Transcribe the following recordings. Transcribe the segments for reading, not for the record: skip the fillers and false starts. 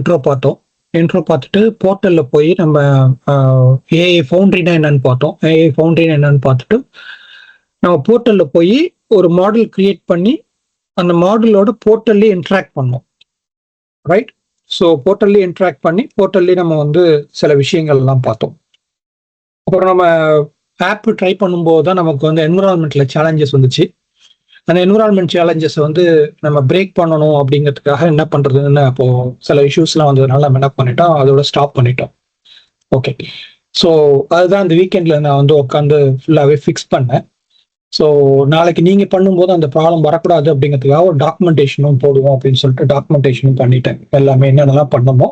Intro பார்த்தோம். Intro பார்த்துட்டு போர்ட்டலில் போய் நம்ம ஏஐ ஃபவுண்ட்ரினா என்னன்னு பார்த்தோம். ஏஐ ஃபவுண்ட்ரினா என்னன்னு பார்த்துட்டு நம்ம போர்ட்டலில் போய் ஒரு மாடல் கிரியேட் பண்ணி அந்த மாடலோட போர்ட்டல்லே இன்ட்ராக்ட் பண்ணோம். ரைட்? ஸோ போர்ட்டல்லே இன்ட்ராக்ட் பண்ணி போர்ட்டல்லே நம்ம வந்து சில விஷயங்கள்லாம் பார்த்தோம். அப்புறம் நம்ம ஆப் ட்ரை பண்ணும்போது தான் நமக்கு வந்து என்விரான்மெண்ட்டில் சேலஞ்சஸ் வந்துச்சு. அந்த என்விரான்மெண்ட் சேலஞ்சஸ் வந்து நம்ம பிரேக் பண்ணணும் அப்படிங்கிறதுக்காக என்ன பண்ணுறதுன்னு அப்போ சில இஷ்யூஸ்லாம் வந்ததுனால நம்ம என்ன பண்ணிட்டோம், அதோட ஸ்டாப் பண்ணிட்டோம். ஓகே, ஸோ அதுதான் அந்த வீக்கெண்டில் நான் வந்து உட்காந்து ஃபுல்லாகவே ஃபிக்ஸ் பண்ணேன். ஸோ நாளைக்கு நீங்கள் பண்ணும்போது அந்த ப்ராப்ளம் வரக்கூடாது அப்படிங்கிறதுக்காக ஒரு டாக்குமெண்டேஷனும் போடுவோம் அப்படின்னு சொல்லிட்டு டாக்குமெண்டேஷனும் பண்ணிட்டேன். எல்லாமே என்னென்னலாம் பண்ணமோ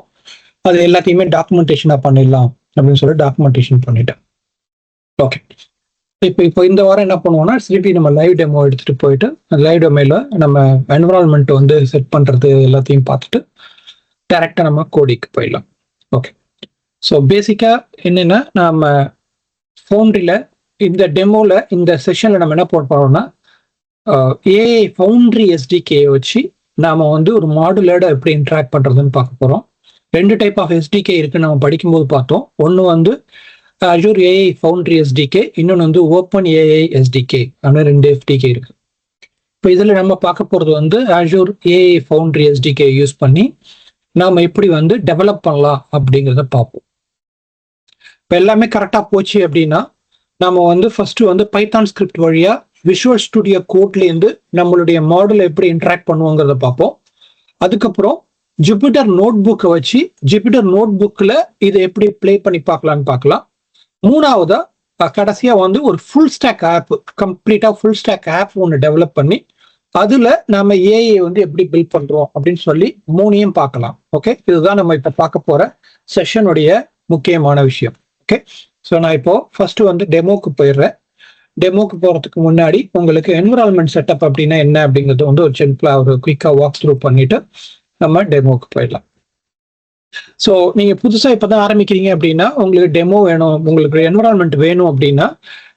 அது எல்லாத்தையுமே டாக்குமெண்டேஷனாக பண்ணிடலாம் அப்படின்னு சொல்லி டாக்குமெண்டேஷன் பண்ணிட்டேன். ஓகே, இப்போ இந்த வாரம் என்ன பண்ணுவோம்னா திருப்பி நம்ம லைவ் டெமோ எடுத்துகிட்டு போயிட்டு லைவ் டெமோவில் நம்ம என்விரான்மெண்ட் வந்து செட் பண்ணுறது எல்லாத்தையும் பார்த்துட்டு டேரெக்டாக நம்ம கோடிக்கு போயிடலாம். ஓகே, ஸோ பேசிக்காக என்னென்னா நம்ம ஃபவுண்ட்ரியில் இந்த டெமோவில் இந்த செஷனில் நம்ம என்ன போட போகிறோம்னா ஏஐ ஃபவுண்ட்ரி எஸ்டிகே வச்சு நாம் வந்து ஒரு மாடுலோட எப்படி இன்ட்ராக்ட் பண்ணுறதுன்னு பார்க்க போகிறோம். 2 டைப் ஆஃப் எஸ்டிகே இருக்குன்னு நம்ம படிக்கும்போது பார்த்தோம். ஒன்று வந்து Azure AI Foundry SDK, இன்னொன்று வந்து Open AI SDK, ஆனால் 2 FDK இருக்கு. இப்போ இதில் நம்ம பார்க்க போகிறது வந்து Azure AI Foundry SDK use பண்ணி நாம் எப்படி வந்து டெவலப் பண்ணலாம் அப்படிங்கிறத பார்ப்போம். இப்போ எல்லாமே கரெக்டாக போச்சு அப்படின்னா நம்ம வந்து ஃபர்ஸ்ட் வந்து பைத்தான் ஸ்கிரிப்ட் வழியாக விஷுவல் ஸ்டுடியோ கோட்லேருந்து நம்மளுடைய மாடலை எப்படி இன்ட்ராக்ட் பண்ணுவோங்கிறத பார்ப்போம். அதுக்கப்புறம் ஜூபிட்டர் நோட் புக்கை வச்சு ஜூபிட்டர் நோட் புக்கில் இதை எப்படி ப்ளே பண்ணி பார்க்கலான்னு பார்க்கலாம். மூணாவதா கடைசியா வந்து ஒரு ஃபுல் ஸ்டாக் ஆப், கம்ப்ளீட்டா ஃபுல் ஸ்டாக் ஆப் ஒன்று டெவலப் பண்ணி அதுல நம்ம ஏஐ வந்து எப்படி பில்ட் பண்றோம் அப்படின்னு சொல்லி 3ஐயும் பார்க்கலாம். ஓகே, இதுதான் நம்ம இப்ப பார்க்க போற செஷனுடைய முக்கியமான விஷயம். ஓகே, ஸோ நான் இப்போ ஃபர்ஸ்ட் வந்து டெமோக்கு போயிடுறேன். டெமோக்கு போறதுக்கு முன்னாடி உங்களுக்கு என்விரான்மெண்ட் செட்டப் அப்படின்னா என்ன அப்படிங்கிறது வந்து ஒரு சிம்பிளா ஒரு குயிக்கா வாக் த்ரூ பண்ணிட்டு நம்ம டெமோக்கு போயிடலாம். ஸோ நீங்கள் புதுசாக இப்போ தான் ஆரம்பிக்கிறீங்க அப்படின்னா உங்களுக்கு டெமோ வேணும், உங்களுக்கு என்விரான்மெண்ட் வேணும் அப்படின்னா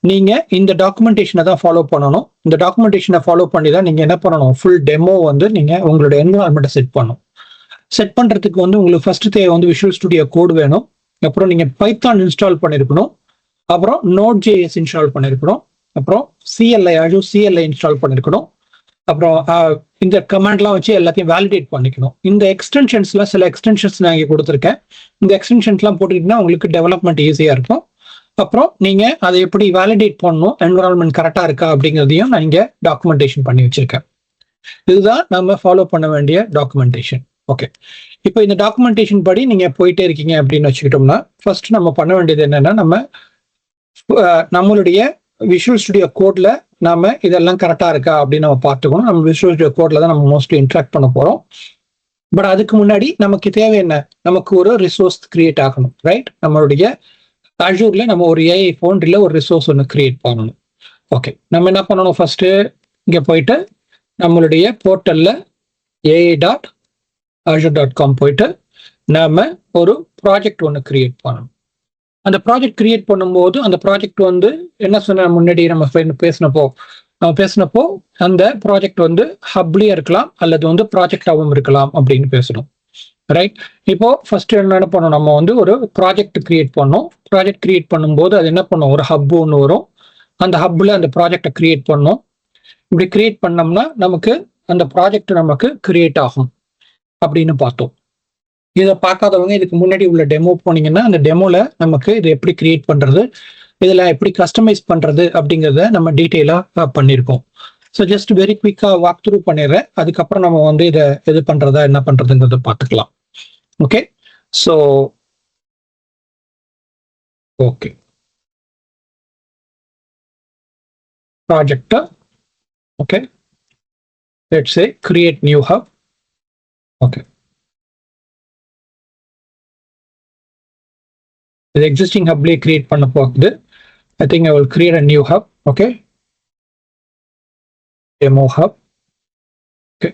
நீங்கள் இந்த டாக்குமெண்டேஷனை தான் ஃபாலோ பண்ணணும். இந்த டாக்குமெண்டேஷனை ஃபாலோ பண்ணி தான் நீங்கள் என்ன பண்ணணும், ஃபுல் டெமோ வந்து நீங்கள் உங்களோட என்விரான்மெண்ட்டை செட் பண்ணணும். செட் பண்ணுறதுக்கு வந்து உங்களுக்கு ஃபர்ஸ்ட் தேவை வந்து விஷுவல் ஸ்டுடியோ கோடு வேணும். அப்புறம் நீங்கள் பைத்தான் இன்ஸ்டால் பண்ணியிருக்கணும். அப்புறம் Node.js இன்ஸ்டால் பண்ணியிருக்கணும். அப்புறம் Azure CLI இன்ஸ்டால் பண்ணியிருக்கணும். அப்புறம் இந்த கமாண்ட்லாம் வச்சு எல்லாத்தையும் வேலிடேட் பண்ணிக்கணும். இந்த எக்ஸ்டென்ஷன்ஸ்லாம் சில எக்ஸ்டென்ஷன்ஸ் நான் இங்கே கொடுத்துருக்கேன். இந்த எக்ஸ்டென்ஷன்ஸ்லாம் போட்டுக்கிட்டீங்கன்னா உங்களுக்கு டெவலப்மெண்ட் ஈஸியாக இருக்கும். அப்புறம் நீங்கள் அதை எப்படி வேலிடேட் பண்ணணும், என்விரான்மெண்ட் கரெக்டாக இருக்கா அப்படிங்கிறதையும் நான் இங்கே டாக்குமெண்டேஷன் பண்ணி வச்சிருக்கேன். இதுதான் நம்ம ஃபாலோ பண்ண வேண்டிய டாக்குமெண்டேஷன். ஓகே, இப்போ இந்த டாக்குமெண்டேஷன் படி நீங்கள் போயிட்டே இருக்கீங்க அப்படின்னு வச்சுக்கிட்டோம்னா ஃபர்ஸ்ட் நம்ம பண்ண வேண்டியது என்னன்னா நம்மளுடைய விஷுவல் ஸ்டுடியோ கோட்ல நாம இதெல்லாம் கரெக்டா இருக்கா அப்படின்னு நம்ம பார்த்துக்கணும். நம்ம விஷுவல் ஸ்டுடியோ கோட்ல தான் நம்ம மோஸ்ட்லி இன்ட்ராக்ட் பண்ண போறோம். பட் அதுக்கு முன்னாடி நமக்கு தேவை என்ன, நமக்கு ஒரு ரிசோர்ஸ் கிரியேட் ஆகணும். ரைட்? நம்மளுடைய அஜூர்ல நம்ம ஒரு ஏஐ ஃபவுண்ட்ரில ஒரு ரிசோர்ஸ் ஒன்று கிரியேட் பண்ணணும். ஓகே, நம்ம என்ன பண்ணணும், ஃபர்ஸ்ட் இங்க போயிட்டு நம்மளுடைய போர்ட்டல்ல ai.azure.com போயிட்டு நாம ஒரு ப்ராஜெக்ட் ஒன்று கிரியேட் பண்ணணும். அந்த ப்ராஜெக்ட் கிரியேட் பண்ணும்போது அந்த ப்ராஜெக்ட் வந்து என்ன சொன்ன முன்னாடி நம்ம பேசினப்போ அந்த ப்ராஜெக்ட் வந்து ஹப்லயே இருக்கலாம் அல்லது வந்து ப்ராஜெக்டாகவும் இருக்கலாம் அப்படின்னு பேசணும். ரைட்? இப்போ ஃபர்ஸ்ட் என்ன பண்ணணும், நம்ம வந்து ஒரு ப்ராஜெக்ட் கிரியேட் பண்ணோம். ப்ராஜெக்ட் கிரியேட் பண்ணும்போது அது என்ன பண்ணும், ஒரு ஹப் ஒன்று வரும். அந்த ஹப்ல அந்த ப்ராஜெக்டை கிரியேட் பண்ணோம். இப்படி கிரியேட் பண்ணோம்னா நமக்கு அந்த ப்ராஜெக்ட் நமக்கு கிரியேட் ஆகும் அப்படின்னு பார்த்தோம். இதை பார்க்காதவங்க இதுக்கு முன்னாடி உள்ள டெமோ போனீங்கன்னா அந்த டெமோல நமக்கு இது எப்படி கிரியேட் பண்றது, இதுல எப்படி கஸ்டமைஸ் பண்றது அப்படிங்கிறத நம்ம டீட்டெயிலா பண்ணியிருக்கோம். ஸோ ஜஸ்ட் வெரி குவிக்கா வாக் த்ரூ பண்ணிடுறேன். அதுக்கப்புறம் நம்ம வந்து இதை எது பண்றதா என்ன பண்றதுங்கிறத பார்த்துக்கலாம். Okay, so okay, project okay, let's say create new hub. Okay, the existing hub create பண்ண போகுது. I think I will create a new hub. Okay, demo hub. Okay,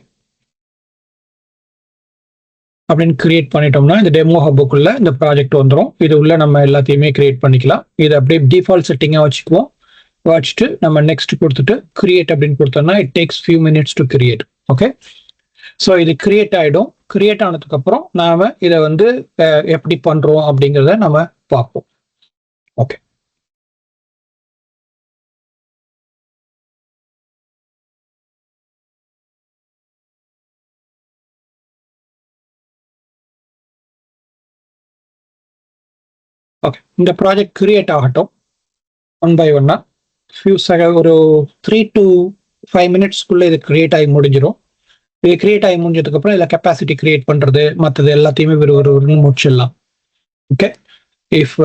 அப்படின்னு கிரியேட் பண்ணிட்டோம்னா இந்த டெமோ ஹப்புக்குள்ள இந்த ப்ராஜெக்ட் வந்துடும். இது உள்ள நம்ம எல்லாத்தையுமே கிரியேட் பண்ணிக்கலாம். இது அப்படியே டிஃபால்ட் செட்டிங்காக வச்சுக்குவோம். வச்சுட்டு நம்ம நெக்ஸ்ட் கொடுத்துட்டு கிரியேட் அப்படின்னு கொடுத்தோம்னா it takes few minutes to create. Okay, so இது கிரியேட் ஆகிடும். கிரியேட் ஆனதுக்கப்புறம் நாம் இதை வந்து எப்படி பண்ணுறோம் அப்படிங்கிறத நம்ம பார்ப்போம். Okay, okay. இந்த ப்ராஜெக்ட் கிரியேட் ஆகட்டும் ஒன் பை ஒன்னா. ஒரு 3 to 5 மினிட்ஸ்க்குள்ளே இது கிரியேட் ஆகி முடிஞ்சிடும். இது கிரியேட் ஆகி முடிஞ்சதுக்கப்புறம் இதில் கெப்பாசிட்டி கிரியேட் பண்ணுறது மற்றது எல்லாத்தையுமே ஒரு முடிச்சிடலாம். ஓகே, இஃப்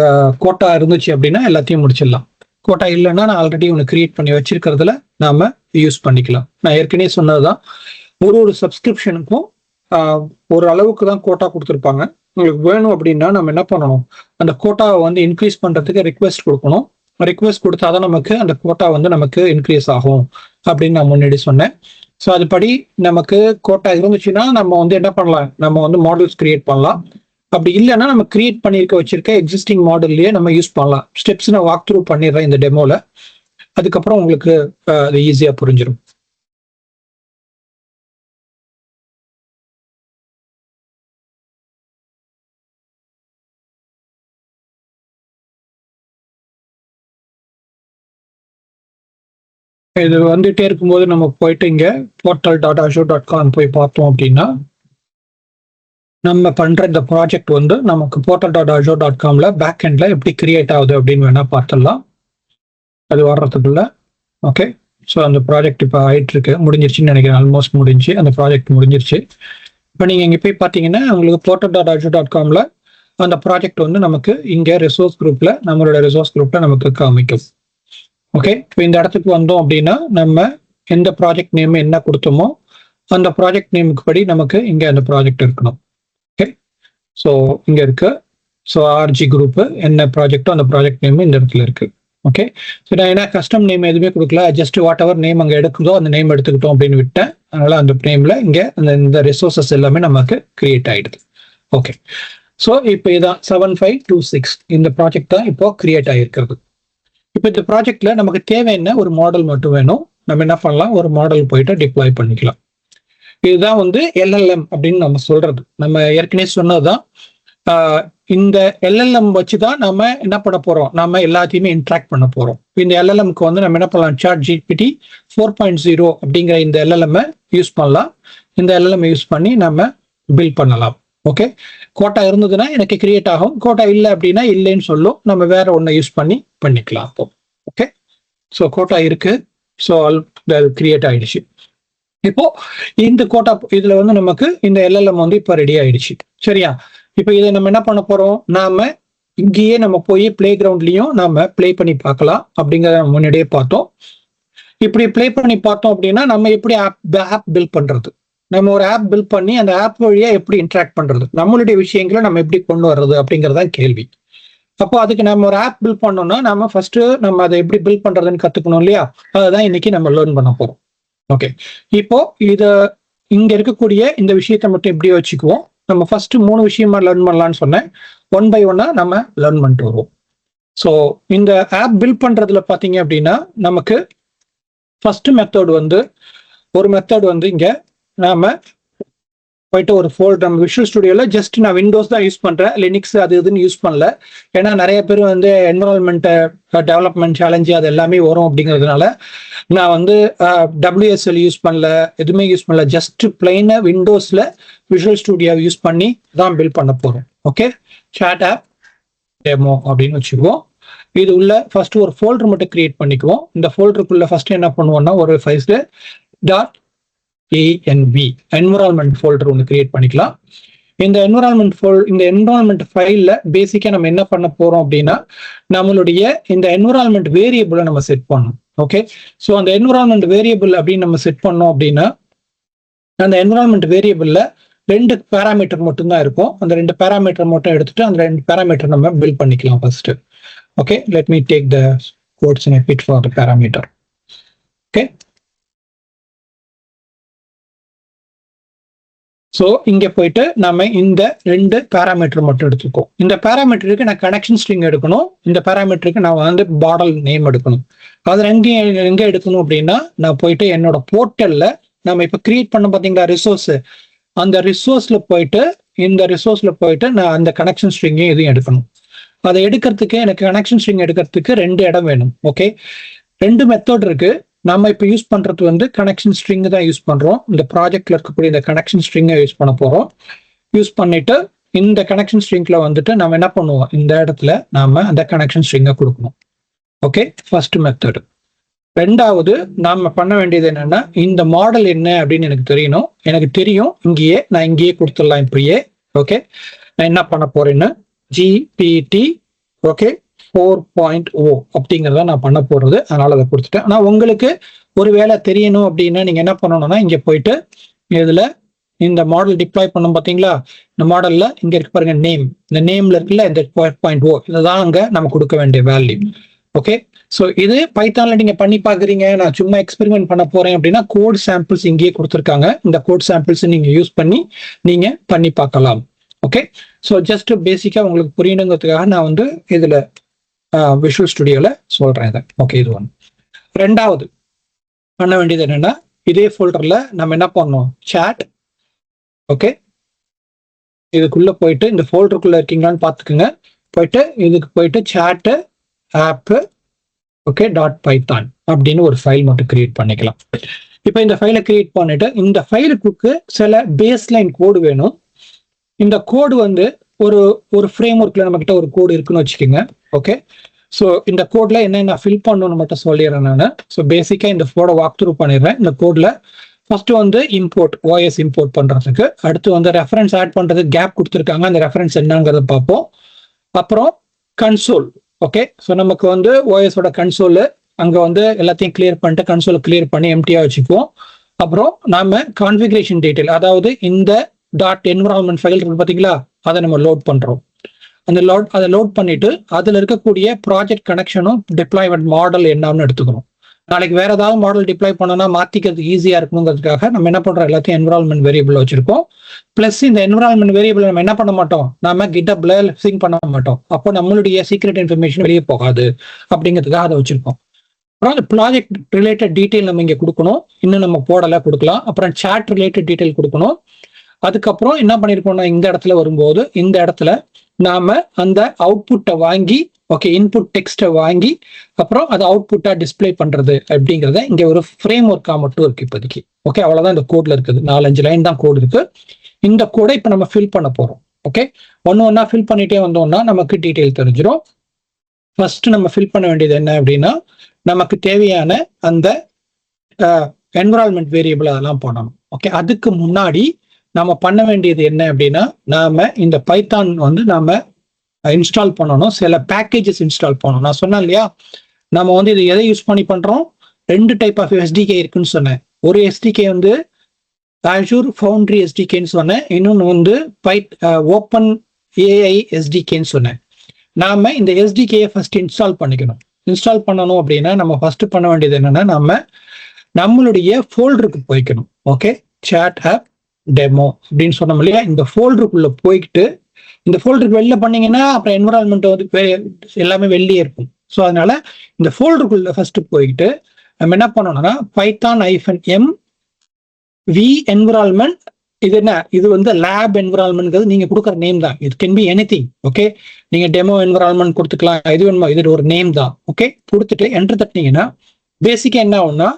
கோட்டா இருந்துச்சு அப்படின்னா எல்லாத்தையும் முடிச்சிடலாம். கோட்டா இல்லைன்னா நான் ஆல்ரெடி ஒன்று கிரியேட் பண்ணி வச்சிருக்கிறதுல நாம யூஸ் பண்ணிக்கலாம். நான் ஏற்கனவே சொன்னதுதான், ஒரு சப்ஸ்கிரிப்ஷனுக்கும் ஒரு அளவுக்கு தான் கோட்டா கொடுத்துருப்பாங்க. உங்களுக்கு வேணும் அப்படின்னா நம்ம என்ன பண்ணணும், அந்த கோட்டாவை வந்து இன்க்ரீஸ் பண்றதுக்கு ரிக்வெஸ்ட் கொடுக்கணும். ரிக்வெஸ்ட் கொடுத்தாதான் நமக்கு அந்த கோட்டா வந்து நமக்கு இன்க்ரீஸ் ஆகும் அப்படின்னு நான் முன்னாடி சொன்னேன். ஸோ அதுபடி நமக்கு கோட்டா இருந்துச்சுன்னா நம்ம வந்து என்ன பண்ணலாம், நம்ம வந்து மாடல்ஸ் கிரியேட் பண்ணலாம். அப்படி இல்லைன்னா நம்ம கிரியேட் வச்சிருக்க எக்ஸிஸ்டிங் மாடல்லையே நம்ம யூஸ் பண்ணலாம். ஸ்டெப்ஸ் நான் வாக் த்ரூ பண்ணிடுறேன் இந்த டெமோல. அதுக்கப்புறம் உங்களுக்கு அது ஈஸியா புரிஞ்சிடும். இது வந்துட்டே இருக்கும்போது நம்ம போயிட்டு இங்க portal.azure.com போய் பார்த்தோம் அப்படின்னா நம்ம பண்ற இந்த ப்ராஜெக்ட் வந்து நமக்கு portal.azure.comல பேக் எண்ட்ல எப்படி கிரியேட் ஆகுது அப்படின்னு வேணா பார்த்துடலாம். அது வர்றதுக்குள்ள ஓகே. ஸோ அந்த ப்ராஜெக்ட் இப்போ ஆயிட்டு இருக்கு, முடிஞ்சிருச்சுன்னு நினைக்கிறேன். ஆல்மோஸ்ட் முடிஞ்சு அந்த ப்ராஜெக்ட் முடிஞ்சிருச்சு. இப்போ நீங்க இங்க போய் பார்த்தீங்கன்னா உங்களுக்கு portal.azure.comல அந்த ப்ராஜெக்ட் வந்து நமக்கு இங்க ரிசோர்ஸ் குரூப்ல, நம்மளோட ரிசோர்ஸ் குரூப்ல நமக்கு காமிக்கும். ஓகே, இப்போ இந்த இடத்துக்கு வந்தோம் அப்படின்னா நம்ம எந்த ப்ராஜெக்ட் நேம் என்ன கொடுத்தோமோ அந்த ப்ராஜெக்ட் நேமுக்கு படி நமக்கு இங்க அந்த ப்ராஜெக்ட் இருக்கணும். ஓகே, ஸோ இங்க இருக்கு. ஸோ ஆர்ஜி குரூப் என்ன ப்ராஜெக்டோ அந்த ப்ராஜெக்ட் நேம் இந்த இடத்துல இருக்கு. ஓகே, ஸோ நான் என்ன கஸ்டம் நேம் எதுவுமே கொடுக்கல, ஜஸ்ட் வாட் எவர் நேம் அங்கே எடுக்குதோ அந்த நேம் எடுத்துக்கிட்டோம் அப்படின்னு விட்டேன். அதனால அந்த நேம்ல இங்க இந்த ரிசோர்சஸ் எல்லாமே நமக்கு கிரியேட் ஆயிடுது. ஓகே, ஸோ இப்போ இதான் 7526 இந்த ப்ராஜெக்ட் தான் இப்போ கிரியேட் ஆகிருக்கிறது. இப்போ இந்த ப்ராஜெக்ட்ல நமக்கு தேவை என்ன, ஒரு மாடல் மட்டும் வேணும். நம்ம என்ன பண்ணலாம், ஒரு மாடல் போயிட்டு டிப்ளாய் பண்ணிக்கலாம். இதுதான் வந்து எல்எல்எம் அப்படின்னு நம்ம சொல்றது. நம்ம ஏற்கனவே சொன்னதுதான், இந்த எல்எல்எம் வச்சுதான் நம்ம என்ன பண்ண போறோம், நம்ம எல்லாத்தையுமே இன்ட்ராக்ட் பண்ண போறோம். இந்த எல்எல்எம்க்கு வந்து நம்ம என்ன பண்ணலாம், ChatGPT 4.0 அப்படிங்கிற இந்த எல்எல்எம் யூஸ் பண்ணலாம். இந்த எல்எல்எம் யூஸ் பண்ணி நம்ம பில்ட் பண்ணலாம். ஓகே, கோட்டா இருந்ததுன்னா எனக்கு கிரியேட் ஆகும், கோட்டா இல்லை அப்படின்னா இல்லைன்னு சொல்லும். நம்ம வேற ஒன்றை யூஸ் பண்ணிக்கலாம் அப்போ. ஓகே, ஸோ கோட்டா இருக்கு, ஸோ கிரியேட் ஆயிடுச்சு. இப்போ இந்த கோட்டா இதுல வந்து நமக்கு இந்த எல்எல்எம் வந்து இப்போ ரெடி ஆயிடுச்சு. சரியா, இப்போ இதை நம்ம என்ன பண்ண போறோம், நாம இங்கேயே நம்ம போய் பிளே கிரவுண்ட்லயும் நாம பிளே பண்ணி பார்க்கலாம். அப்படிங்கிறத முன்னாடியே பார்த்தோம். இப்படி பிளே பண்ணி பார்த்தோம் அப்படின்னா நம்ம எப்படி ஆப் பில்ட் பண்றது, நம்ம ஒரு ஆப் பில்ட் பண்ணி அந்த ஆப் வழியா எப்படி இன்ட்ராக்ட் பண்றது, நம்மளுடைய விஷயங்களை நம்ம எப்படி கொண்டு வர்றது அப்படிங்கறதா கேள்வி. அப்போ அதுக்கு நம்ம ஒரு ஆப் பில்ட் பண்ணோம்னா நம்ம ஃபர்ஸ்ட் நம்ம அதை எப்படி பில்ட் பண்றதுன்னு கத்துக்கணும் இல்லையா, அதுதான் இன்னைக்கு நம்ம லேர்ன் பண்ண போறோம். ஓகே, இப்போ இங்க இருக்கக்கூடிய இந்த விஷயத்தை மட்டும் எப்படி வச்சுக்குவோம். நம்ம ஃபர்ஸ்ட் 3 விஷயமா லேர்ன் பண்ணலாம்னு சொன்னேன். ஒன் பை ஒன்னா நம்ம லேர்ன் பண்ணிட்டு வருவோம். ஸோ இந்த ஆப் பில்ட் பண்றதுல பாத்தீங்க அப்படின்னா நமக்கு ஃபர்ஸ்ட் மெத்தட் வந்து ஒரு மெத்தட் வந்து இங்க நாம போயிட்டு ஒரு ஃபோல்டர், நம்ம விஷுவல் ஸ்டுடியோல ஜஸ்ட் நான் விண்டோஸ் தான் யூஸ் பண்றேன், லினிக்ஸ் அது இதுன்னு யூஸ் பண்ணல. ஏன்னா நிறைய பேர் வந்து என்வரான்மெண்ட் டெவலப்மெண்ட் சேலஞ்சு அது எல்லாமே வரும் அப்படிங்கிறதுனால நான் வந்து WSL யூஸ் பண்ணல, எதுவுமே யூஸ் பண்ணல. ஜஸ்ட் பிளைனா விண்டோஸ்ல விஷுவல் ஸ்டுடியோ யூஸ் பண்ணி தான் பில்ட் பண்ண போறோம். ஓகே, சாட் ஆப் டெமோ அப்படின்னு வச்சுக்குவோம். இது உள்ள ஃபர்ஸ்ட் ஒரு ஃபோல்டர் மட்டும் கிரியேட் பண்ணிக்குவோம். இந்த ஃபோல்டருக்குள்ள ஃபர்ஸ்ட் என்ன பண்ணுவோம்னா ஒரு ஃபைல்ஸ் .env என்விரான்மெண்ட் ஃபோல்டர் ஒன்று கிரியேட் பண்ணிக்கலாம். இந்த என்விரான்மெண்ட் ஃபைல்ல பேசிக்கா நம்ம என்ன பண்ண போறோம் அப்படின்னா நம்மளுடைய இந்த என்விரான்மெண்ட் வேரியபிளை நம்ம செட் பண்ணணும். ஓகே, ஸோ அந்த என்விரான்மெண்ட் வேரியபிள் அப்படின்னு நம்ம செட் பண்ணோம் அப்படின்னா அந்த என்விரான்மெண்ட் வேரியபிள்ல 2 பேராமீட்டர் மட்டும் தான் இருக்கும். அந்த 2 பேராமீட்டர் மட்டும் எடுத்துட்டு அந்த 2 பேராமீட்டர் நம்ம பில்ட் பண்ணிக்கலாம் first. Okay, let me take the codes snippet for the parameter. Okay, so இங்க போயிட்டு நம்ம இந்த 2 பேராமீட்டர் மட்டும் எடுத்துக்கோம். இந்த பேராமீட்டருக்கு நான் கனெக்ஷன் ஸ்ட்ரிங் எடுக்கணும். இந்த பேராமீட்டருக்கு நான் வந்து மாடல் நேம் எடுக்கணும். அதில் எங்க எடுக்கணும் அப்படின்னா நான் போயிட்டு என்னோட போர்ட்டல்ல நம்ம இப்ப கிரியேட் பண்ண பாத்தீங்களா ரிசோர்ஸ், அந்த ரிசோர்ஸ்ல போயிட்டு இந்த ரிசோர்ஸ்ல போயிட்டு நான் அந்த கனெக்ஷன் ஸ்ட்ரிங்கையும் இதையும் எடுக்கணும். அதை எடுக்கிறதுக்கு எனக்கு கனெக்ஷன் ஸ்ட்ரிங் எடுக்கிறதுக்கு 2 இடம் வேணும். ஓகே, 2 மெத்தட் இருக்கு. நம்ம இப்ப யூஸ் பண்றது வந்து கனெக்ஷன் ஸ்ட்ரிங் தான் யூஸ் பண்றோம். இந்த ப்ராஜெக்ட்ல இருக்கக்கூடிய இந்த கனெக்ஷன் ஸ்ட்ரிங்கை யூஸ் பண்ண போறோம். யூஸ் பண்ணிட்டு இந்த கனெக்ஷன் ஸ்ட்ரிங்ல வந்துட்டு நம்ம என்ன பண்ணுவோம், இந்த இடத்துல நாம அந்த கனெக்ஷன் ஸ்ட்ரிங்கை கொடுக்கணும். Okay, first method. ரெண்டாவது நாம பண்ண வேண்டியது என்னன்னா, இந்த மாடல் என்ன அப்படின்னு எனக்கு தெரியணும். எனக்கு தெரியும், நான் இங்கேயே கொடுத்துடலாம் இப்படியே. ஓகே, நான் என்ன பண்ண போறேன்னு GPT ஓகே 4.0 அப்படிங்கிறத நான் பண்ண போறது, அதனால அதை கொடுத்துட்டேன். ஆனா உங்களுக்கு ஒரு வேலை தெரியணும் அப்படின்னா நீங்க என்ன பண்ணணும்னா, இங்க போயிட்டு இதுல இந்த மாடல் டிப்ளாய் பண்ணும் பாத்தீங்களா, இந்த மாடல்ல இங்க இருக்கு பாருங்க நேம், இந்த நேம்ல இருக்குல்ல இந்த 4.0, இதுதான் அங்க நம்ம கொடுக்க வேண்டிய வேல்யூ. ஓகே, ஸோ இது பைத்தான்ல நீங்க பண்ணி பாக்குறீங்க, நான் சும்மா எக்ஸ்பெரிமெண்ட் பண்ண போறேன் அப்படின்னா கோட் சாம்பிள்ஸ் இங்கேயே கொடுத்துருக்காங்க. இந்த கோட் சாம்பிள்ஸ் நீங்க யூஸ் பண்ணி நீங்க பண்ணி பார்க்கலாம். ஓகே, ஸோ ஜஸ்ட் பேசிக்கா உங்களுக்கு புரியணுங்கிறதுக்காக நான் வந்து இதுல விஷுவல் ஸ்டுடியோல சொல்றேன் இதை. ஓகே, இது ஒன்று. ரெண்டாவது பண்ண வேண்டியது என்னன்னா, இதே ஃபோல்டர்ல நம்ம என்ன பண்ணோம், சாட். ஓகே, இதுக்குள்ள போயிட்டு இந்த ஃபோல்டருக்குள்ள இருக்கீங்களான்னு பார்த்துக்குங்க. போயிட்டு இதுக்கு போயிட்டு சாட் ஆப் ஓகே .python அப்படின்னு ஒரு ஃபைல் மட்டும் கிரியேட் பண்ணிக்கலாம். இப்போ இந்த ஃபைலை கிரியேட் பண்ணிட்டு இந்த ஃபைலுக்கு சில பேஸ்லைன் கோடு வேணும். இந்த கோடு வந்து ஒரு ஃப்ரேம் ஒர்க்ல நம்ம கிட்ட ஒரு கோடு இருக்குன்னு வச்சுக்கோங்க. ஓகே, ஸோ இந்த கோட்ல என்னென்ன ஃபில் பண்ணணும்னு மட்டும் சொல்லிடுறேன் நான். ஸோ பேசிக்கா இந்த கோடை வாக் த்ரூ பண்ணிடுறேன். இந்த கோட்ல ஃபர்ஸ்ட் வந்து இம்போர்ட் ஓஎஸ் இம்போர்ட் பண்றதுக்கு, அடுத்து வந்து ரெஃபரன்ஸ் ஆட் பண்றதுக்கு கேப் கொடுத்துருக்காங்க, அந்த ரெஃபரன்ஸ் என்னங்கிறத பார்ப்போம். அப்புறம் கன்சோல். ஓகே, ஸோ நமக்கு வந்து ஓஎஸோட கன்சோல் அங்க வந்து எல்லாத்தையும் கிளியர் பண்ணிட்டு கன்சோல் கிளியர் பண்ணி எம்டியா வச்சுக்குவோம். அப்புறம் நாம கான்ஃபிகரேஷன் டீடைல், அதாவது இந்த .environment ஃபைல் இருக்கு பாத்தீங்களா, அதை நம்ம லோட் பண்றோம். அதை லோட் பண்ணிட்டு அதுல இருக்கக்கூடிய ப்ராஜெக்ட் கனெக்ஷனும் டிப்ளாய்மெண்ட் மாடல் என்னன்னு எடுத்துக்கணும். நாளைக்கு வேற ஏதாவது மாடல் டிப்ளாய் பண்ணோம்னா மாத்திக்கிறதுக்கு ஈஸியா இருக்கணுங்கிறதுக்காக நம்ம என்ன பண்றோம், எல்லாத்தையும் என்விரான்மெண்ட் வேரியபிள் வச்சிருக்கோம். பிளஸ் இந்த என்விரான்மெண்ட் வேரியபிள் நம்ம என்ன பண்ண மாட்டோம், நம்ம GitHubல சிங்க் பண்ண மாட்டோம். அப்போ நம்மளுடைய சீக்ரெட் இன்ஃபர்மேஷன் வெளியே போகாது அப்படிங்கிறதுக்காக அதை வச்சிருக்கோம். அப்புறம் அந்த ப்ராஜெக்ட் ரிலேட்டட் டீடைல் நம்ம இங்க கொடுக்கணும், இன்னும் நம்ம போடல கொடுக்கலாம். அப்புறம் சாட் ரிலேட்டட் டீடைல் கொடுக்கணும். அதுக்கப்புறம் என்ன பண்ணிருக்கோம்னா, இந்த இடத்துல வரும்போது இந்த இடத்துல நாம அந்த அவுட்புட்டை வாங்கி ஓகே இன்புட் டெக்ஸ்ட்டை வாங்கி அப்புறம் அதை அவுட்புட்டா டிஸ்பிளே பண்றது அப்படிங்கிறத இங்க ஒரு ஃப்ரேம் ஒர்க்கா மட்டும் இருக்கு இப்போதைக்கு. ஓகே, அவ்வளவுதான் இந்த கோட்ல இருக்குது. 4-5 லைன் தான் கோட் இருக்கு. இந்த கோடை இப்ப நம்ம ஃபில் பண்ண போறோம். ஓகே, ஒன்னா ஃபில் பண்ணிட்டே வந்தோம்னா நமக்கு டீடைல் தெரிஞ்சிடும். ஃபர்ஸ்ட் நம்ம ஃபில் பண்ண வேண்டியது என்ன அப்படின்னா, நமக்கு தேவையான அந்த என்விரான்மெண்ட் வேரியபிள் அதெல்லாம் பண்ணணும். ஓகே, அதுக்கு முன்னாடி நாம பண்ண வேண்டியது என்ன அப்படின்னா, நாம இந்த பைத்தான் வந்து நாம இன்ஸ்டால் பண்ணணும், சில பேக்கேஜஸ் இன்ஸ்டால் பண்ணணும். நான் சொன்னேன் இல்லையா, நம்ம வந்து இது எதை யூஸ் பண்ணி பண்றோம், 2 டைப் ஆஃப் SDK இருக்குன்னு சொன்னேன். ஒரு SDK வந்து Azure Foundry SDKன்னு சொன்னேன், இன்னொன்று வந்து ஓப்பன் AI SDKன்னு சொன்னேன். நாம இந்த SDKயை ஃபர்ஸ்ட் இன்ஸ்டால் பண்ணிக்கணும். இன்ஸ்டால் பண்ணணும் அப்படின்னா நம்ம ஃபர்ஸ்ட் பண்ண வேண்டியது என்னன்னா, நம்மளுடைய ஃபோல்டருக்கு போய்க்கணும். ஓகே, சாட் ஆப் டெமோ அப்படின்னு சொன்னோம் இல்லையா, இந்த ஃபோல்டருக்குள்ள போய்கிட்டு இந்த ஃபோல்டருக்கு வெளில பண்ணீங்கன்னா அப்புறம் என்விரான்மெண்ட் வந்து எல்லாமே வெளியே இருக்கும். ஸோ அதனால இந்த ஃபோல்டருக்குள்ள ஃபர்ஸ்ட் போய்கிட்டு நம்ம என்ன பண்ணணும்னா, python-m v environment, இது என்ன, இது வந்து லேப் என்விரான்மெண்ட், நீங்க கொடுக்குற நேம் தான். It can be anything. Okay, நீங்க டெமோ என்விரான்மெண்ட் கொடுத்துக்கலாம், இது ஒரு நேம் தான். ஓகே, கொடுத்துட்டு என்டர் தட்டினீங்கன்னா பேசிக்கா என்ன ஆகும்னா,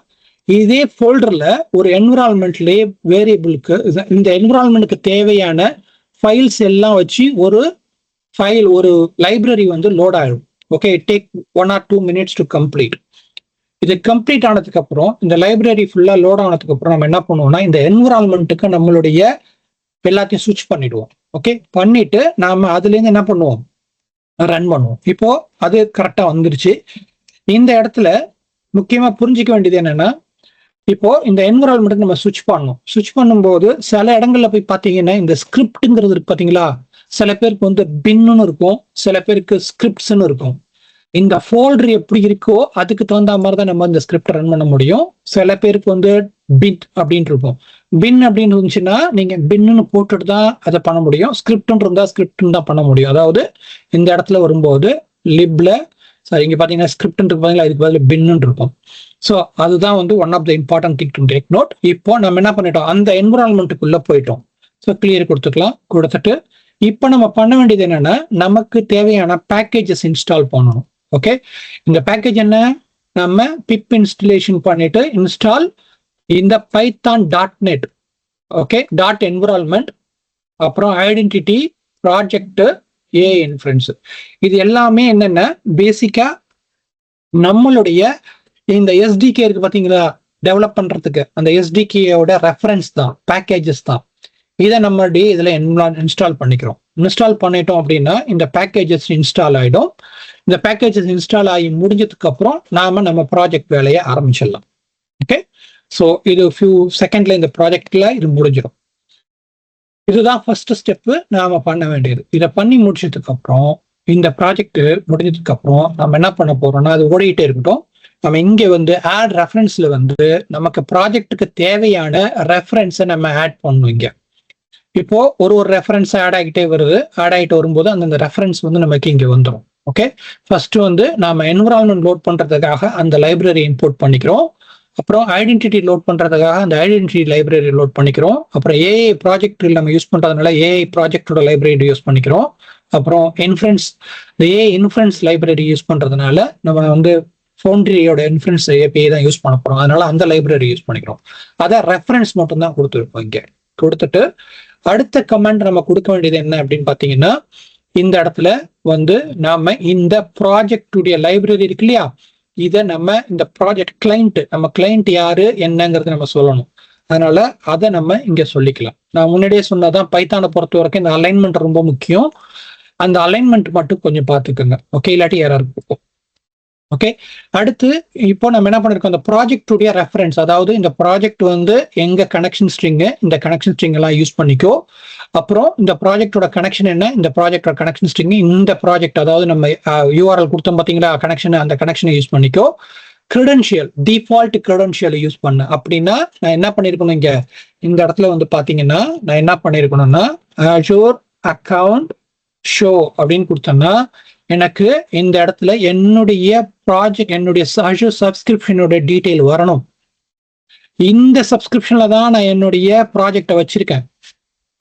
இதே ஃபோல்டர்ல ஒரு என்விரான்மெண்ட்லயே வேரியபிளுக்கு இந்த என்விரான்மெண்ட்டுக்கு தேவையான ஃபைல்ஸ் எல்லாம் வச்சு ஒரு லைப்ரரி வந்து லோட் ஆயிடும். Okay, take 1 or 2 minutes to complete. இது கம்ப்ளீட் ஆனதுக்கு அப்புறம் இந்த லைப்ரரி ஃபுல்லா லோட் ஆனதுக்கு அப்புறம் நம்ம என்ன பண்ணுவோம்னா, இந்த என்விரான்மெண்ட்டுக்கு நம்மளுடைய எல்லாத்தையும் சுவிட்ச் பண்ணிடுவோம். ஓகே, பண்ணிட்டு நாம அதுல இருந்து என்ன பண்ணுவோம், ரன் பண்ணுவோம். இப்போ அது கரெக்டா வந்துருச்சு. இந்த இடத்துல முக்கியமா புரிஞ்சிக்க வேண்டியது என்னன்னா, இப்போ இந்த என்விரான்மெண்ட் நம்ம சுவிட்ச் பண்ணணும். சுவிட்ச் பண்ணும்போது சில இடங்கள்ல போய் பாத்தீங்கன்னா இந்த ஸ்கிரிப்ட்ங்கிறது இருக்கு பாத்தீங்களா, சில பேருக்கு வந்து பின்னு இருக்கும், சில பேருக்கு ஸ்கிரிப்ட்ஸ்ன்னு இருக்கும். இந்த ஃபோல்டர் எப்படி இருக்கோ அதுக்கு தகுந்த மாதிரி தான் நம்ம இந்த ஸ்கிரிப்ட் ரன் பண்ண முடியும். சில பேருக்கு வந்து பின் அப்படின்னு இருக்கும். பின் அப்படின்னு இருந்துச்சுன்னா நீங்க பின்னு போட்டுட்டு தான் அதை பண்ண முடியும். ஸ்கிரிப்ட்னு இருந்தா ஸ்கிரிப்ட்னு தான் பண்ண முடியும். அதாவது இந்த இடத்துல வரும்போது லிப்ல சார் இங்க பாத்தீங்கன்னா ஸ்கிரிப்ட் பார்த்தீங்கன்னா இதுக்கு பதில் பின்னு இருக்கும். ஸோ அதுதான் வந்து one of the important thing to take note. இப்போ நம்ம என்ன பண்ணிட்டோம், அந்த என்விரான்மெண்ட்டுக்குள்ள போயிட்டோம். ஸோ கிளியர் கொடுத்துக்கலாம். கொடுத்துட்டு இப்போ நம்ம பண்ண வேண்டியது என்னன்னா, நமக்கு தேவையான பேக்கேஜஸ் இன்ஸ்டால் பண்ணணும். ஓகே, இந்த பேக்கேஜ் என்ன, நம்ம பிப் இன்ஸ்டலேஷன் பண்ணிட்டு இன்ஸ்டால் இந்த python.net, ஓகே, டாட் என்விரான்மெண்ட், அப்புறம் ஐடென்டிட்டி, ப்ராஜெக்ட், ஏஐ இன்ஃபரன்ஸ். இது எல்லாமே என்னென்ன பேசிக்கா நம்மளுடைய இந்த எஸ்டிகே இருக்கு பாத்தீங்களா, டெவலப் பண்றதுக்கு அந்த எஸ்டிகேயோட ரெஃபரன்ஸ் தான், பேக்கேஜஸ் தான். இதை நம்மளுடைய இதுல இன்ஸ்டால் பண்ணிக்கிறோம். இன்ஸ்டால் பண்ணிட்டோம் அப்படின்னா இந்த பேக்கேஜஸ் இன்ஸ்டால் ஆயிடும். இந்த பேக்கேஜஸ் இன்ஸ்டால் ஆகி முடிஞ்சதுக்கு அப்புறம் நம்ம ப்ராஜெக்ட் வேலையை ஆரம்பிச்சிடலாம். ஓகே, ஸோ இது ஃபியூ செகண்ட்ல இந்த ப்ராஜெக்ட்ல இது முடிஞ்சிடும். இதுதான் ஃபர்ஸ்ட் ஸ்டெப்பு நாம பண்ண வேண்டியது. இதை பண்ணி முடிச்சதுக்கு அப்புறம் இந்த ப்ராஜெக்ட் முடிஞ்சதுக்கு அப்புறம் நம்ம என்ன பண்ண போறோம்னா, அது ஓடிக்கிட்டே இருக்கட்டும். நம்ம இங்க வந்து ஆட் ரெஃபரன்ஸ்ல வந்து நமக்கு ப்ராஜெக்ட்டுக்கு தேவையான ரெஃபரன்ஸை நம்ம ஆட் பண்ணணும். இங்க இப்போ ஒரு ரெஃபரன்ஸ் ஆட் ஆகிட்டே வருது. ஆட் ஆகிட்டு வரும்போது அந்த ரெஃபரன்ஸ் வந்து நமக்கு இங்க வந்துடும். ஓகே, ஃபர்ஸ்ட் வந்து நாம என்விரான்மெண்ட் லோட் பண்றதுக்காக அந்த லைப்ரரி இம்போர்ட் பண்ணிக்கிறோம். அப்புறம் ஐடென்டிட்டி லோட் பண்றதுக்காக அந்த ஐடென்டிட்டி லைப்ரரி லோட் பண்ணிக்கிறோம். அப்புறம் ஏஐ ப்ராஜெக்ட் நம்ம யூஸ் பண்றதுனால ஏஐ ப்ராஜெக்டோட லைப்ரரி யூஸ் பண்ணிக்கிறோம். அப்புறம் இன்ஃபரன்ஸ், இந்த ஏஐ இன்ஃபரன்ஸ் லைப்ரரி யூஸ் பண்றதுனால நம்ம வந்து ஃபவுண்டரியோட இன்ஃபரன்ஸ் ஏபிஐ தான் யூஸ் பண்ண போறோம். அதனால அந்த லைப்ரரி யூஸ் பண்ணிக்கிறோம். அதை ரெஃபரன்ஸ் மட்டும் தான் கொடுத்துருப்போம். இங்க கொடுத்துட்டு அடுத்த கமெண்ட் நம்ம கொடுக்க வேண்டியது என்ன அப்படின்னு பாத்தீங்கன்னா, இந்த இடத்துல வந்து நாம இந்த ப்ராஜெக்டுடைய லைப்ரரி இருக்கு இல்லையா, இதை நம்ம இந்த ப்ராஜெக்ட் கிளைண்ட், நம்ம கிளைண்ட் யாரு என்னங்கிறது நம்ம சொல்லணும். அதனால அதை நம்ம இங்க சொல்லிக்கலாம். நான் முன்னாடியே சொன்னதான் பைத்தானை பொறுத்த வரைக்கும் இந்த அலைன்மெண்ட் ரொம்ப முக்கியம். அந்த அலைன்மெண்ட் மட்டும் கொஞ்சம் பார்த்துக்கோங்க. ஓகே, இல்லாட்டி எரர் இருக்கும். ஓகே, அடுத்து இப்போ நம்ம என்ன பண்ணிருக்கோம், இந்த ப்ராஜெக்டுடைய ரெஃபரன்ஸ், அதாவது இந்த ப்ராஜெக்ட் வந்து எங்க கனெக்ஷன் ஸ்ட்ரிங், இந்த கனெக்ஷன் ஸ்ட்ரிங் எல்லாம் யூஸ் பண்ணிக்கோ. அப்புறம் இந்த ப்ராஜெக்டோட கனெக்ஷன் என்ன, இந்த ப்ராஜெக்டோட கனெக்ஷன் ஸ்ட்ரிங், இந்த ப்ராஜெக்ட் அதாவது நம்ம யூஆர்எல் கொடுத்தோம் பாத்தீங்களா கனெக்ஷன், அந்த கனெக்ஷனை யூஸ் பண்ணிக்கோ. கிரெடென்ஷியல், டிஃபால்ட் கிரெடென்ஷியல் யூஸ் பண்ண. அப்படின்னா நான் என்ன பண்ணிருக்கணும், இங்க இந்த இடத்துல வந்து பாத்தீங்கன்னா நான் என்ன பண்ணிருக்கணும்னா Azure அக்கவுண்ட் ஷோ அப்படின்னு கொடுத்தேன்னா எனக்கு இந்த இடத்துல என்னுடைய ப்ராஜெக்ட், என்னுடைய Azure சப்ஸ்கிரிப்ஷனோட டீட்டெயில் வரணும். இந்த சப்ஸ்கிரிப்ஷன்ல தான் நான் என்னுடைய ப்ராஜெக்டை வச்சிருக்கேன்.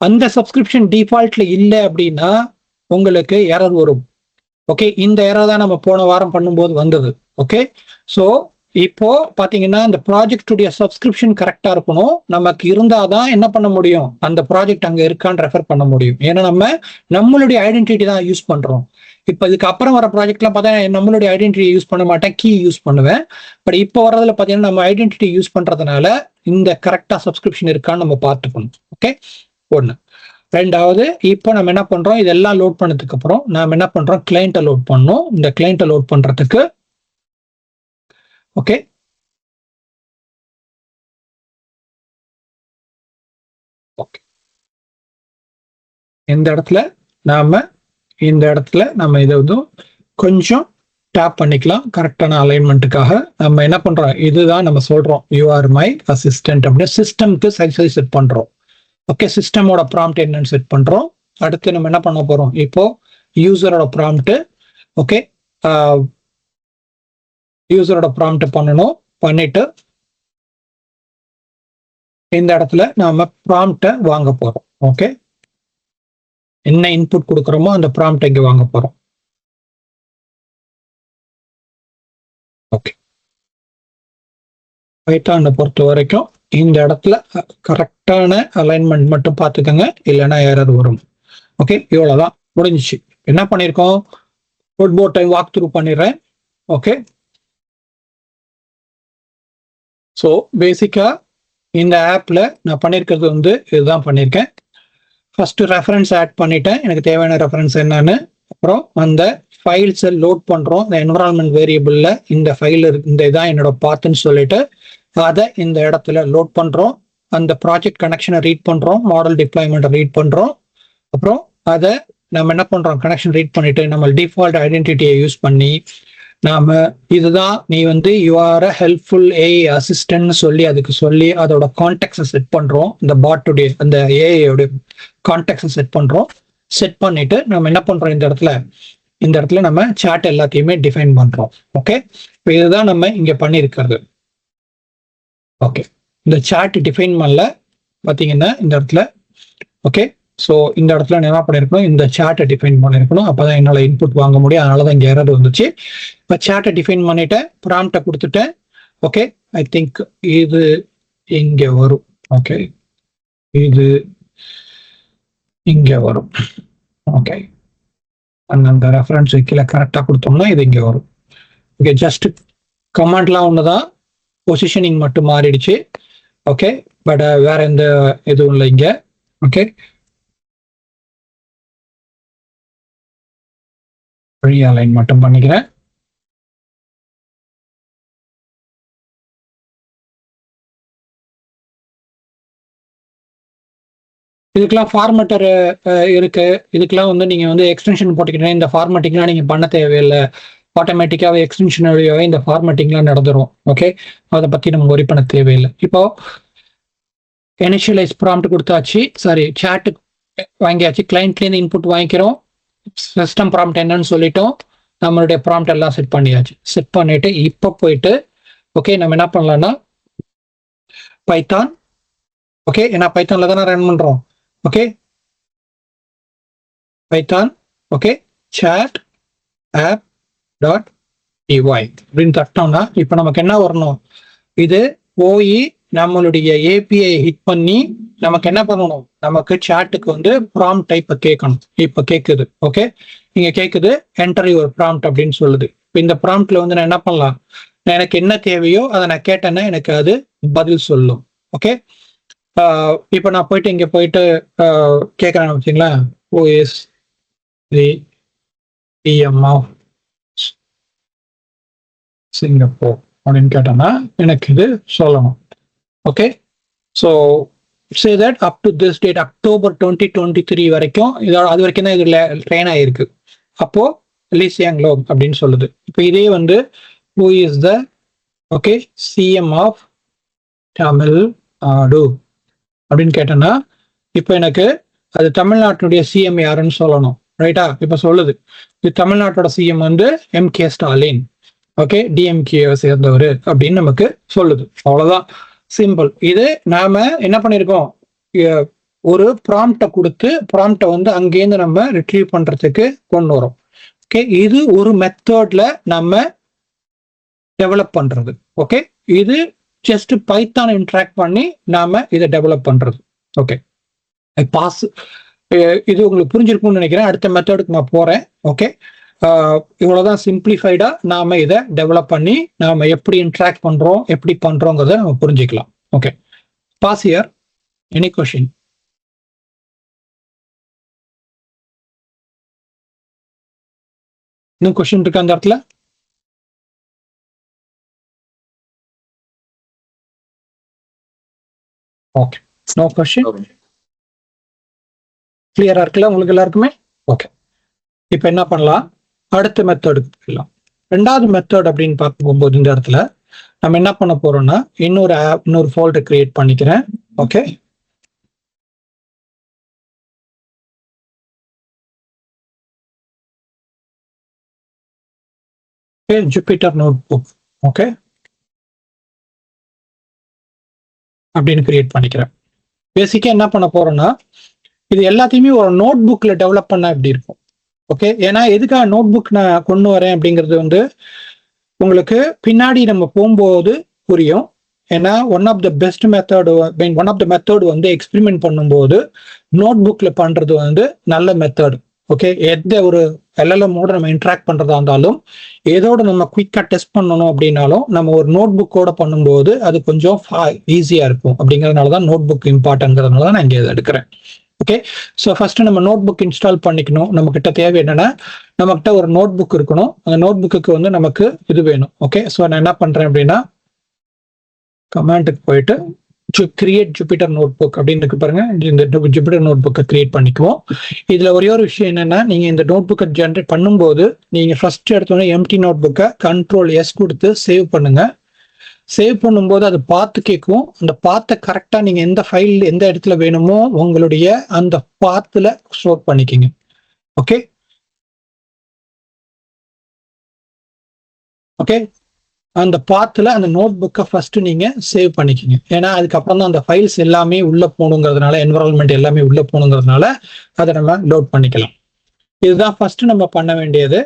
அந்த சப்ஸ்கிரிப்ஷன் டிஃபால்ட்ல இல்லை அப்படின்னா உங்களுக்கு எரர் வரும். ஓகே, இந்த எரர் தான் நம்ம போன வாரம் பண்ணும்போது வந்தது. ஓகே, ஸோ இப்போ பாத்தீங்கன்னா இந்த ப்ராஜெக்டுடைய சப்ஸ்கிரிப்ஷன் கரெக்டா இருக்கணும். நமக்கு இருந்தாதான் என்ன பண்ண முடியும், அந்த ப்ராஜெக்ட் அங்க இருக்கான்னு ரெஃபர் பண்ண முடியும். ஏன்னா நம்ம நம்மளுடைய ஐடென்டிட்டி தான் யூஸ் பண்றோம். இப்போ இதுக்கு அப்புறம் வர ப்ராஜெக்ட்லாம் பார்த்தா நம்மளுடைய ஐடென்டிட்டி யூஸ் பண்ண மாட்டேன், கீ யூஸ் பண்ணுவேன். பட் இப்போ வரதுல பார்த்தீங்கன்னா நம்ம ஐடென்டிட்டி யூஸ் பண்றதுனால இந்த கரெக்டா சப்ஸ்கிரிப்ஷன் இருக்கான்னு நம்ம பார்த்துக்கணும். ஓகே, ஒன்று. ரெண்டாவது, இப்போ நம்ம என்ன பண்றோம், இதெல்லாம் லோட் பண்ணதுக்கு அப்புறம் நாம என்ன பண்றோம், கிளைண்ட்டை லோட் பண்ணோம். இந்த கிளைண்ட்டை லோட் பண்றதுக்கு ஓகே, ஓகே, இந்த இடத்துல நம்ம இதை வந்து கொஞ்சம் டேப் பண்ணிக்கலாம் கரெக்டான அலைன்மெண்ட்டுக்காக. நம்ம என்ன பண்றோம், இதுதான் நம்ம சொல்றோம் யூஆர் மை அசிஸ்டன்ட் அப்படின்னு சிஸ்டம்க்கு செட் பண்றோம். ஓகே, சிஸ்டமோட ப்ராம்ப்ட் என்னன்னு செட் பண்றோம். அடுத்து நம்ம என்ன பண்ண போறோம், இப்போ யூசரோட ப்ராம்ப்ட். ஓகே, யூசரோட ப்ராம்ப்ட் பண்ணணும். பண்ணிட்டு இந்த இடத்துல நாம ப்ராம்ப்டை வாங்க போறோம். ஓகே, என்ன இன்புட் கொடுக்குறோமோ அந்த ப்ராம்ப்ட் இங்க வாங்க போறோம். ஓகே, பைத்தானை பொறுத்த வரைக்கும் இந்த இடத்துல கரெக்டான அலைன்மெண்ட் மட்டும் பார்த்துக்கோங்க, இல்லைன்னா எரர் வரும். ஓகே, இவ்வளவுதான், முடிஞ்சிச்சு. என்ன பண்ணிருக்கோம், கோட் போர்ட் டைம் வாக் த்ரூ பண்ணிடுறேன். ஓகே, ஸோ பேசிக்கா இந்த ஆப்ல நான் பண்ணியிருக்கிறது வந்து இதுதான் பண்ணியிருக்கேன். ஃபர்ஸ்ட் ரெஃபரன்ஸ் ஆட் பண்ணிட்டேன், எனக்கு தேவையான ரெஃபரன்ஸ் என்னன்னு. அப்புறம் அந்த ஃபைல்ஸை லோட் பண்றோம். இந்த என்விரான்மெண்ட் வேரியபிள்ல இந்த ஃபைல் இந்த இதான் என்னோட பாத்துன்னு சொல்லிட்டு அதை இந்த இடத்துல லோட் பண்றோம். அந்த ப்ராஜெக்ட் கனெக்ஷனை ரீட் பண்றோம், மாடல் டிப்ளாய்மெண்ட்டை ரீட் பண்றோம். அப்புறம் அதை நம்ம என்ன பண்றோம், கனெக்ஷன் ரீட் பண்ணிட்டு நம்ம டிஃபால்ட் ஐடென்டிட்டியை யூஸ் பண்ணி நாம இதுதான் நீ வந்து யூஆர் ஹெல்ப்ஃபுல் ஏஐ அசிஸ்டன்ட் சொல்லி அதோட கான்டெக்ட்ஸை செட் பண்றோம். இந்த பாட்டுடைய அந்த ஏஐயோட கான்டெக்ட்ஸை செட் பண்றோம். செட் பண்ணிட்டு நம்ம என்ன பண்றோம், இந்த இடத்துல இந்த இடத்துல நம்ம சாட் எல்லாத்தையுமே டிஃபைன் பண்றோம். ஓகே, இப்போ இதுதான் நம்ம இங்க பண்ணியிருக்கிறது. ஓகே, இந்த சாட் டிஃபைன் பண்ணல பாத்தீங்கன்னா இந்த இடத்துல. ஓகே, ஸோ இந்த இடத்துல நான் என்ன பண்ணிருக்கணும், இந்த சாட்டை டிஃபைன் பண்ணிருக்கணும். அப்பதான் என்னால இன்புட் வாங்க முடியும். அதனாலதான் இங்க எரர் வந்துச்சு. இப்போ சாட்டை டிஃபைன் பண்ணிட்டேன், ப்ராம்ப்டை கொடுத்துட்டேன். ஓகே, ஐ திங்க் இது இங்க வரும். ஓகே, இது இங்க வரும். ஓகே, அந்த ரெஃபரன்ஸ் கீழே கரெக்டாக கொடுத்தோம்னா இது இங்கே வரும். இங்கே ஜஸ்ட் கமாண்ட்லாம் ஒண்ணுதான், பொசிஷனிங் மட்டும் மாறிடுச்சு. ஓகே, பட் வேற எந்த இதுவும் இல்லை இங்க. ஓகே, ரீஅலைன் மட்டும் பண்ணிக்கிறேன். இதுக்கெல்லாம் ஃபார்மேட்டர் இருக்கு. இதுக்கெல்லாம் வந்து நீங்க வந்து எக்ஸ்டென்ஷன் போட்டுக்கிட்டீங்கன்னா இந்த ஃபார்மேட்டிங்லாம் நீங்க பண்ண தேவையில்லை. ஆட்டோமேட்டிக்காவே எக்ஸ்டென்ஷன் வழியாவே இந்த ஃபார்மேட்டிங்லாம் நடந்துரும். ஓகே, அதை பத்தி நம்ம ஒரி பண்ண தேவையில்லை. இப்போ இனிஷியலைஸ் ப்ராம்ப்ட் கொடுத்தாச்சு, சாரி சாட் வாங்கியாச்சு. கிளைண்ட்லேருந்து இன்புட் வாங்கிக்கிறோம். சிஸ்டம் ப்ராம்ப்ட் என்னன்னு சொல்லிட்டோம். நம்மளுடைய ப்ராம்ப்ட் எல்லாம் செட் பண்ணியாச்சு. செட் பண்ணிட்டு இப்போ போயிட்டு ஓகே நம்ம என்ன பண்ணலாம்னா பைத்தான். ஓகே, ஏன்னா பைத்தான்ல தானே ரன் பண்றோம். Okay, Python. Okay, chat app dot py அப்படின்னு தட்டோம்னா இப்போ நமக்கு என்ன வரணும், இது போய் நம்மளுடைய ஏபிஐ ஹிட் பண்ணி நமக்கு என்ன பண்ணணும், நமக்கு சாட்டுக்கு வந்து ப்ராம்ப்ட் டைப் கேட்கணும். இப்போ கேட்குது. ஓகே, இங்க கேட்குது என்டர் யுவர் ப்ராம்ப்ட் அப்படின்னு சொல்லுது. இப்போ இந்த ப்ராம்ப்ட்ல வந்து நான் என்ன பண்ணலாம், எனக்கு என்ன தேவையோ அதை நான் கேட்டேன்னா எனக்கு அது பதில் சொல்லும். ஓகே, இப்போ நான் போயிட்டு இங்க போயிட்டு கேட்கறேன் வச்சுங்களா, OS the PM of Singapore அப்படின்னு கேட்டோம்னா எனக்கு இது சொல்லணும். Okay, so say that up to this date October 2023 வரைக்கும் இதோட அது வரைக்கும் தான் இதுல ட்ரெயின் ஆயிருக்கு. அப்போ லீசியாங் லோக் அப்படின்னு சொல்லுது. இப்போ இதே வந்து who is the okay CM of Tamil Nadu அப்படின்னு கேட்டேன்னா இப்போ எனக்கு அது தமிழ்நாட்டினுடைய CM யாருன்னு சொல்லணும். ரைட்டா, இப்போ சொல்லுது இது தமிழ்நாட்டோட CM வந்து MK ஸ்டாலின். ஓகே, DMK சேர்ந்தவர் அப்படின்னு நமக்கு சொல்லுது. அவ்வளவுதான், சிம்பிள். இது நாம என்ன பண்ணிருக்கோம், ஒரு ப்ராம்ப்டை கொடுத்து ப்ராம்ப்டை வந்து அங்கேருந்து நம்ம ரிட்ரீவ் பண்றதுக்கு கொண்டு வரோம். ஓகே, இது ஒரு மெத்தட்ல நம்ம டெவலப் பண்றது. ஓகே, இது ஜஸ்ட் பைத்தான் இன்ட்ராக்ட் பண்ணி நாம இதை டெவலப் பண்றது. ஓகே, பாஸ் இது உங்களுக்கு புரிஞ்சிருக்கும்னு நினைக்கிறேன். அடுத்த மெத்தடுக்கு நான் போறேன். ஓகே, இவ்வளவுதான் சிம்பிளிஃபைடா நாம இதை டெவலப் பண்ணி நாம எப்படி இன்ட்ராக்ட் பண்றோம், எப்படி பண்றோங்கிறத நம்ம புரிஞ்சுக்கலாம். Okay, pass here. Any question? இன்னும் கொஸ்டின் இருக்கா அந்த இடத்துல? Okay, no question. கிளியரா இருக்குல்ல உங்களுக்கு எல்லாருக்குமே? ஓகே, இப்போ என்ன பண்ணலாம், அடுத்த மெத்தடுக்கு போயிடலாம். ரெண்டாவது மெத்தட் அப்படின்னு பார்க்க போகும்போது இந்த இடத்துல நம்ம என்ன பண்ண போறோம்னா இன்னொரு ஃபோல்டர் கிரியேட் பண்ணிக்கிறேன். Okay, Jupiter notebook. ஓகே, அப்படின்னு கிரியேட் பண்ணிக்கிறேன். பேசிக்கா என்ன பண்ண போறோம்னா இது எல்லாத்தையுமே ஒரு நோட் புக்ல டெவலப் பண்ணா எப்படி இருக்கும். ஓகே, ஏன்னா எதுக்காக நோட் புக் நான் கொண்டு வரேன் அப்படிங்கிறது வந்து உங்களுக்கு பின்னாடி நம்ம போகும்போது புரியும். ஏன்னா ஒன் ஆஃப் த மெத்தட் வந்து எக்ஸ்பெரிமெண்ட் பண்ணும்போது நோட் புக்ல பண்றது வந்து நல்ல மெத்தட். ஓகே, எந்த ஒரு LLM-ஓட நம்ம இன்ட்ராக்ட் பண்றதா இருந்தாலும் ஏதோட நம்ம குயிக்கா டெஸ்ட் பண்ணணும் அப்படின்னாலும் நம்ம ஒரு நோட் புக்கோட பண்ணும்போது அது கொஞ்சம் ஈஸியா இருக்கும். அப்படிங்கறதுனாலதான் நோட் புக் இம்பார்ட்டன்ட்ங்கிறதுனால தான் நான் இங்க எடுக்கிறேன். ஓகே, ஸோ ஃபர்ஸ்ட் நம்ம நோட் புக் இன்ஸ்டால் பண்ணிக்கணும். நம்ம கிட்ட தேவை என்னன்னா நம்ம கிட்ட ஒரு நோட் புக் இருக்கணும். அந்த நோட் புக்கு வந்து நமக்கு இது வேணும். ஓகே, ஸோ நான் என்ன பண்றேன் அப்படின்னா கமாண்டுக்கு போயிட்டு கிரியேட் ஜூபிட்டர் நோட் புக் அப்படின்னு இருக்கு பாருங்க. இந்த ஜூபிட்டர் நோட் புக்கை கிரியேட் பண்ணிக்குவோம். இதுல ஒரே ஒரு விஷயம் என்னன்னா நீங்க இந்த நோட் புக்கை ஜென்ரேட் பண்ணும்போது நீங்க ஃபர்ஸ்ட் எடுத்தோன்னே எம்டி நோட் புக்கை Ctrl+S கொடுத்து சேவ் பண்ணுங்க. சேவ் பண்ணும்போது அது பாத்து கேட்கும். அந்த பாத்தை கரெக்டா நீங்க எந்த ஃபைல் எந்த இடத்துல வேணுமோ உங்களுடைய அந்த பாத்துல ஸ்டோர் பண்ணிக்கிங்க. ஓகே, ஓகே, அந்த பாத்துல அந்த நோட் புக்கை ஃபர்ஸ்ட் நீங்க சேவ் பண்ணிக்கிங்க. ஏன்னா அதுக்கப்புறம் தான் அந்த ஃபைல்ஸ் எல்லாமே உள்ள போகணுங்கிறதுனால, என்வரான்மெண்ட் எல்லாமே உள்ள போகணுங்கிறதுனால அதை நம்ம லோட் பண்ணிக்கலாம். இதுதான் ஃபர்ஸ்ட் நம்ம பண்ண வேண்டியது.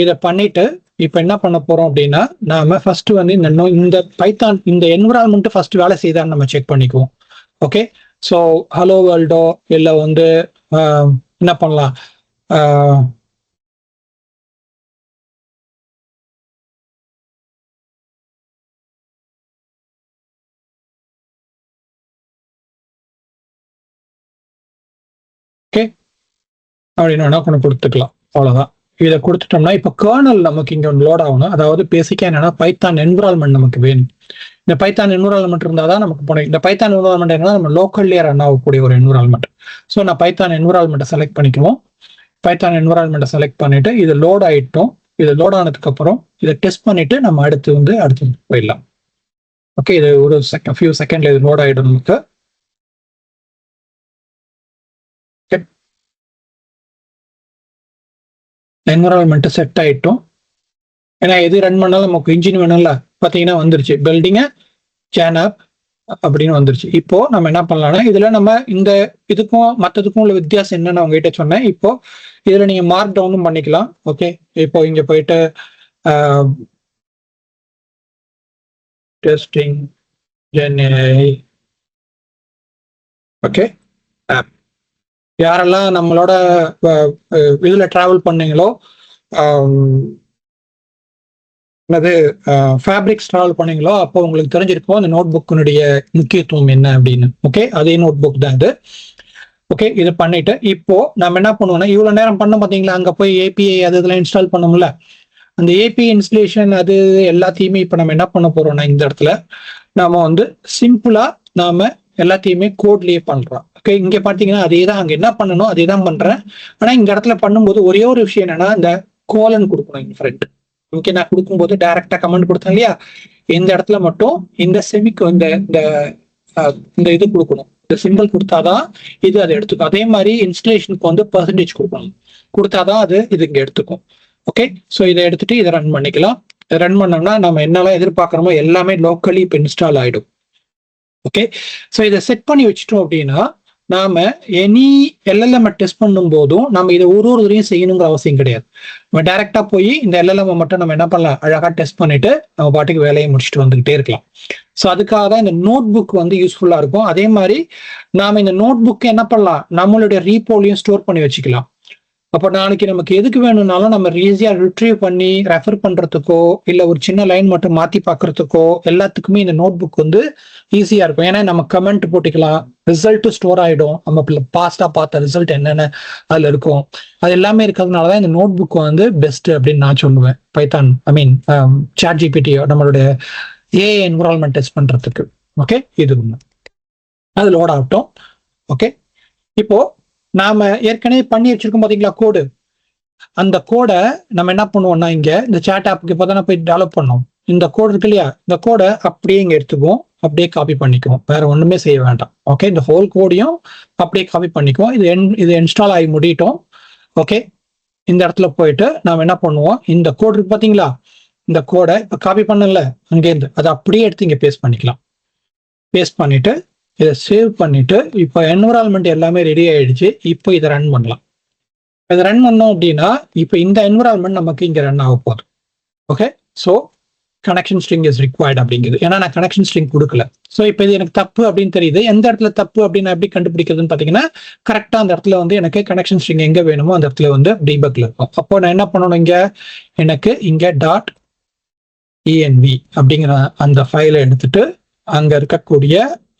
இதை பண்ணிட்டு இப்ப என்ன பண்ண போறோம் அப்படின்னா, நாம ஃபர்ஸ்ட் வந்து இந்த பைத்தான் இந்த என்விரான்மெண்ட் ஃபர்ஸ்ட் வேலை செய்தான்னு நம்ம செக் பண்ணிக்குவோம். ஓகே, ஸோ ஹலோ வேர்ல்டோ இல்லை வந்து என்ன பண்ணலாம், ஓகே அப்படின்னு வேணா கொண்டு கொடுத்துக்கலாம். அவ்வளவுதான். இதை கொடுத்துட்டோம்னா இப்ப கர்னல் நமக்கு இங்க ஒன்று லோட் ஆகணும். அதாவது பேசிக்கா என்னன்னா பைத்தான் என்விரான்மெண்ட் நமக்கு வேணும். இந்த பைத்தான் என்விரான்மெண்ட் இருந்தால் தான் நமக்கு போனோம். இந்த பைத்தான் என்விரான்மெண்ட் என்னன்னா நம்ம லோக்கல்லே ரன் ஆகக்கூடிய ஒரு என்விரான்மெண்ட். ஸோ நான் பைத்தான் என்விரான்மெண்ட்டை செலக்ட் பண்ணிக்குவோம். பைத்தான் என்விரான்மெண்ட்டை செலக்ட் பண்ணிட்டு இது லோட் ஆயிட்டோம். இது லோட் ஆனதுக்கு அப்புறம் இதை டெஸ்ட் பண்ணிட்டு நம்ம அடுத்து போயிடலாம். ஓகே, இது ஒரு ஃபியூ செகண்ட்ல இது லோட் ஆயிடும் நமக்கு. என்விரான்மெண்ட் செட் ஆயிட்டோம். ஏன்னா எது ரன் பண்ணாலும் நமக்கு இன்ஜின் வேணும்ல. பார்த்தீங்கன்னா வந்துருச்சு பில்டிங் ஜான் ஆப் அப்படின்னு வந்துருச்சு. இப்போ நம்ம என்ன பண்ணலாம்னா இதுல நம்ம இந்த இதுக்கும் மற்றதுக்கும் உள்ள வித்தியாசம் என்னன்னு உங்ககிட்ட சொன்னேன். இப்போ இதுல நீங்க மார்க் டவுனும் பண்ணிக்கலாம். ஓகே, இப்போ இங்க போயிட்டு டெஸ்டிங் ஜென்ஏஐ ஓகே ஆப் யாரெல்லாம் நம்மளோட இதுல டிராவல் பண்ணீங்களோ, என்னது ஃபேப்ரிக்ஸ் டிராவல் பண்ணீங்களோ, அப்போ உங்களுக்கு தெரிஞ்சிருக்கும் அந்த நோட் புக்கினுடைய முக்கியத்துவம் என்ன அப்படின்னு. ஓகே, அதே நோட் புக் தான் இது. ஓகே, இது பண்ணிட்டு இப்போ நம்ம என்ன பண்ணுவோம்னா இவ்வளவு நேரம் பண்ண பார்த்தீங்களா, அங்க போய் ஏபிஐ அது இதெல்லாம் இன்ஸ்டால் பண்ணோம்ல, அந்த ஏபிஐ இன்ஸ்டலேஷன் அது எல்லாத்தையுமே இப்போ நம்ம என்ன பண்ண போறோம்னா இந்த இடத்துல நாம வந்து சிம்பிளா நாம எல்லாத்தையுமே கோட்லயே பண்றோம். ஓகே, இங்க பாத்தீங்கன்னா அதே தான் அங்க என்ன பண்ணணும் அதே தான் பண்றேன். ஆனா இந்த இடத்துல பண்ணும்போது ஒரே ஒரு விஷயம் என்னன்னா இந்த கோலன் கொடுக்கணும் இங்க ஃப்ரெண்ட். ஓகே, நான் கொடுக்கும்போது டைரக்டா கமெண்ட் கொடுத்தேன் இல்லையா, இந்த இடத்துல மட்டும் இந்த செமிக்கு இந்த இது கொடுக்கணும். இந்த சிம்பிள் கொடுத்தாதான் இது அதை எடுத்துக்கும். அதே மாதிரி இன்ஸ்டலேஷனுக்கு வந்து பெர்சன்டேஜ் கொடுக்கணும். கொடுத்தாதான் அது இது இங்க எடுத்துக்கும். ஓகே, ஸோ இதை எடுத்துட்டு இதை ரன் பண்ணிக்கலாம். ரன் பண்ணோம்னா நம்ம என்னெல்லாம் எதிர்பார்க்குறோமோ எல்லாமே லோக்கலி இப்போ இன்ஸ்டால் ஆயிடும். ஓகே, ஸோ இதை செட் பண்ணி வச்சுட்டோம் அப்படின்னா நாம எனி எல்எல்எம் டெஸ்ட் பண்ணும் போதும் நம்ம இதை ஒரு தடவையும் செய்யணுங்கிற அவசியம் கிடையாது. நம்ம டைரக்டா போய் இந்த எல்எல்எம் மட்டும் நம்ம என்ன பண்ணலாம், அழகா டெஸ்ட் பண்ணிட்டு நம்ம பாட்டுக்கு வேலையை முடிச்சுட்டு வந்துகிட்டே இருக்கலாம். ஸோ அதுக்காக தான் இந்த நோட் புக் வந்து யூஸ்ஃபுல்லா இருக்கும். அதே மாதிரி நாம இந்த நோட் புக் என்ன பண்ணலாம், நம்மளுடைய ரீபோலையும் ஸ்டோர் பண்ணி வச்சுக்கலாம். அப்போ நாளைக்கு நமக்கு எதுக்கு வேணும்னாலும் நம்ம ஈஸியா ரிட்ரீவ் பண்ணி ரெஃபர் பண்றதுக்கோ இல்ல ஒரு சின்ன லைன் மட்டும் மாத்தி பாக்குறதுக்கோ எல்லாத்துக்குமே இந்த நோட் புக் வந்து ஈஸியா இருக்கும். ஏன்னா நம்ம கமெண்ட் போட்டுக்கலாம், ரிசல்ட் ஸ்டோர் ஆயிடும், நம்ம பாஸ்டா பார்த்த ரிசல்ட் என்னென்ன அதுல இருக்கும், அது எல்லாமே இருக்கிறதுனாலதான் இந்த நோட் புக் வந்து பெஸ்ட் அப்படின்னு நான் சொல்லுவேன். பைத்தான் சாட் ஜிபிடி நம்மளுடைய ஏஐ என்விரான்மெண்ட் டெஸ்ட் பண்றதுக்கு. ஓகே, இது அது லோட் ஆகட்டும். ஓகே, இப்போ நாம ஏற்கனவே பண்ணி வச்சிருக்கோம் பாத்தீங்களா கோடு, அந்த கோடை நம்ம என்ன பண்ணுவோம்னா இங்க இந்த சாட் ஆப்புக்கு இப்போதானே போய் டெவலப் பண்ணோம். இந்த கோடு இருக்கு இல்லையா, இந்த கோடை அப்படியே இங்க எடுத்துக்குவோம், அப்படியே காப்பி பண்ணிக்குவோம், வேற ஒண்ணுமே செய்ய வேண்டாம். ஓகே, இந்த ஹோல் கோடையும் அப்படியே காப்பி பண்ணிக்குவோம். இது இன்ஸ்டால் ஆகி முடியட்டும். ஓகே, இந்த இடத்துல போயிட்டு நாம என்ன பண்ணுவோம், இந்த கோடு இருக்கு பாத்தீங்களா, இந்த கோடை இப்ப காப்பி பண்ணல அங்கேருந்து அதை அப்படியே எடுத்து இங்க பேஸ்ட் பண்ணிக்கலாம். பேஸ்ட் பண்ணிட்டு இதை சேவ் பண்ணிட்டு இப்போ என்விரான்மெண்ட் எல்லாமே ரெடி ஆயிடுச்சு. இப்போ இதை ரன் பண்ணலாம். இதை ரன் பண்ணோம் அப்படின்னா இப்போ இந்த என்விரான்மெண்ட் நமக்கு இங்க ரன் ஆக போகுது. Okay, so connection string is required அப்படிங்குது. ஏன்னா நான் கனெக்ஷன் ஸ்ட்ரிங் கொடுக்கல. ஸோ இப்போ இது எனக்கு தப்பு அப்படின்னு தெரியுது. எந்த இடத்துல தப்பு அப்படின்னு எப்படி கண்டுபிடிக்கிறதுன்னு பார்த்தீங்கன்னா, கரெக்டாக அந்த இடத்துல வந்து எனக்கு கனெக்ஷன் ஸ்ட்ரிங் எங்கே வேணுமோ அந்த இடத்துல வந்து டீபக்ல இருக்கும். அப்போ நான் என்ன பண்ணணும், எனக்கு இங்க டாட் இஎன்வி அப்படிங்கிற அந்த ஃபைலை எடுத்துட்டு அங்க இருக்கக்கூடிய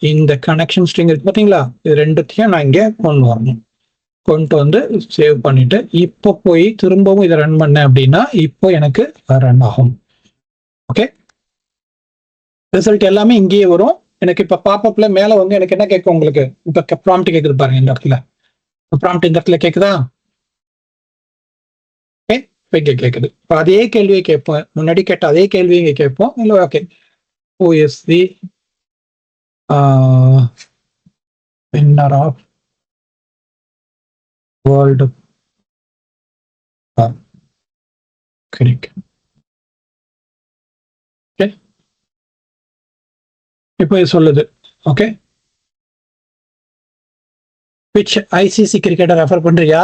இந்த கனெக்ஷன் ஸ்ட்ரிங் இருக்கு பாத்தீங்களா, இது ரெண்டுத்தையும் நான் இங்க கொண்டு வந்து சேவ் பண்ணிட்டு இப்போ போய் திரும்பவும் இதை ரன் பண்ணேன் அப்படின்னா இப்போ எனக்கு ரன் ஆகும். ஓகே, ரிசல்ட் எல்லாமே இங்கேயே வரும். எனக்கு இப்ப பாப்அப்ல மேல வந்து எனக்கு என்ன கேட்கும், உங்களுக்கு இப்ப ப்ராம்ப்ட் கேக்குது பாருங்க. இந்த இடத்துல ப்ராம்ப்ட் இந்த இடத்துல கேக்குதா, இங்க கேக்குது. இப்ப அதே கேள்வியை கேட்போம், முன்னாடி கேட்ட அதே கேள்வியை இங்க கேட்போம். இல்ல ஓகே, ஓஎஸ்வி winner of world cricket. இப்போ இது சொல்லுது. ஓகே, விச் ஐசிசி கிரிக்கெட்டை ரெஃபர் பண்றியா,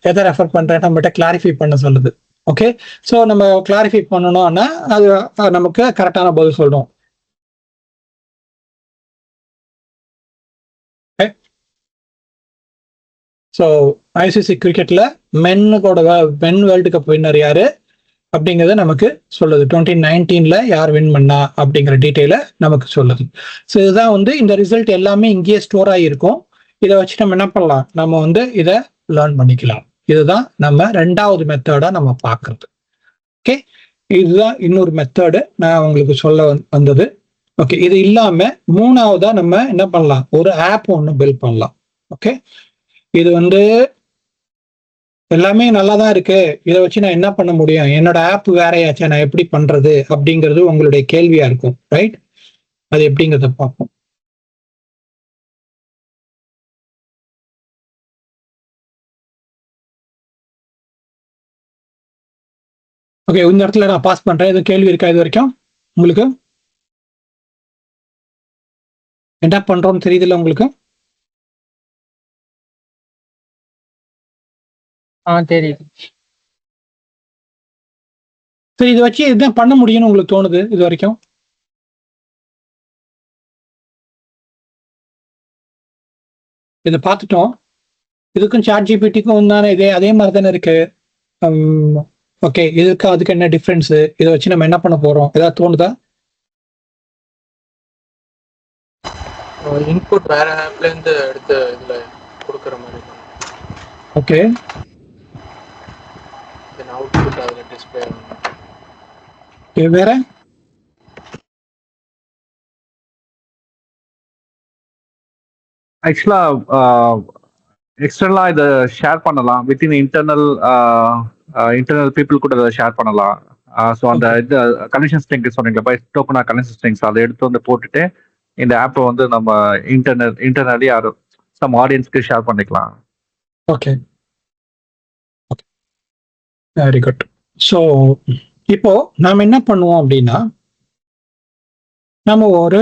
எதை ரெஃபர் பண்றேன் நம்மகிட்ட கிளாரிஃபை பண்ண சொல்லுது. ஓகே, ஸோ நம்ம கிளாரிஃபை பண்ணணும்னா அது நமக்கு கரெக்டான பதில் சொல்றோம். ஸோ ஐசிசி கிரிக்கெட்ல மென் வேர்ல்டு கப் வின்னர் யாரு அப்படிங்கிறத நமக்கு சொல்லுது. 2019 யார் வின் பண்ணா அப்படிங்கிற டீட்டெயில நமக்கு சொல்லுது. ஸோ இதுதான் வந்து இந்த ரிசல்ட் எல்லாமே இங்கேயே ஸ்டோர் ஆகிருக்கும். இதை வச்சு நம்ம என்ன பண்ணலாம், நம்ம வந்து இதை லேர்ன் பண்ணிக்கலாம். இதுதான் நம்ம ரெண்டாவது மெத்தடா நம்ம பார்க்கறது. ஓகே, இதுதான் இன்னொரு மெத்தடு நான் உங்களுக்கு சொல்ல வந்தது. ஓகே, இது இல்லாம மூணாவதா நம்ம என்ன பண்ணலாம், ஒரு ஆப் ஒன்று பில்ட் பண்ணலாம். ஓகே, இது வந்து எல்லாமே நல்லா தான் இருக்கு, இதை வச்சு நான் என்ன பண்ண முடியும், என்னோட ஆப் வேறையாச்சா, நான் எப்படி பண்றது அப்படிங்கிறது உங்களுடைய கேள்வியா இருக்கும். ரைட், அது எப்படிங்கிறத பார்ப்போம். ஓகே, இந்த இடத்துல நான் பாஸ் பண்றேன். எதுவும் கேள்வி இருக்கா இது வரைக்கும் உங்களுக்கு? என்ன பண்றோம்னு தெரியுதுல்ல உங்களுக்கு? தெரியுது. சரி, இதை வச்சு இதுதான் பண்ண முடியும்னு உங்களுக்கு தோணுது இது வரைக்கும்? இதை பார்த்துட்டோம். இதுக்கும் சாட் ஜிபிடிக்கும் தானே அதே மாதிரி தானே இருக்கு. ஓகே, இதுக்கு அதுக்கு என்ன டிஃப்ரென்ஸ், இதை வச்சு நம்ம என்ன பண்ண போறோம், ஏதாவது தோணுதா? இன்புட் வேற ஆப்ல இருந்து எடுத்து இதுல கொடுக்குற மாதிரி. ஓகே, தென் அவுட்புட் அதுல டிஸ்ப்ளே ஆகும். வேற ஆக்சுவலா எக்ஸ்டர்னலா இதை ஷேர் பண்ணலாம், வித்தின் இன்டர்னல் பீப்புள் கூட இதை ஷேர் பண்ணலாம். ஸோ அந்த இது கனெக்ஷன் ஸ்ட்ரிங் சொன்னீங்களா, பை டோக்கனா கனெக்ஷன் ஸ்ட்ரிங்ஸ் அதை எடுத்து வந்து போட்டுட்டு இந்த ஆப்பை வந்து நம்ம இன்டர்னலி யாரும் நம்ம ஆடியன்ஸ்க்கு ஷேர் பண்ணிக்கலாம். Okay, very good. ஸோ இப்போ நாம என்ன பண்ணுவோம் அப்படின்னா, நம்ம ஒரு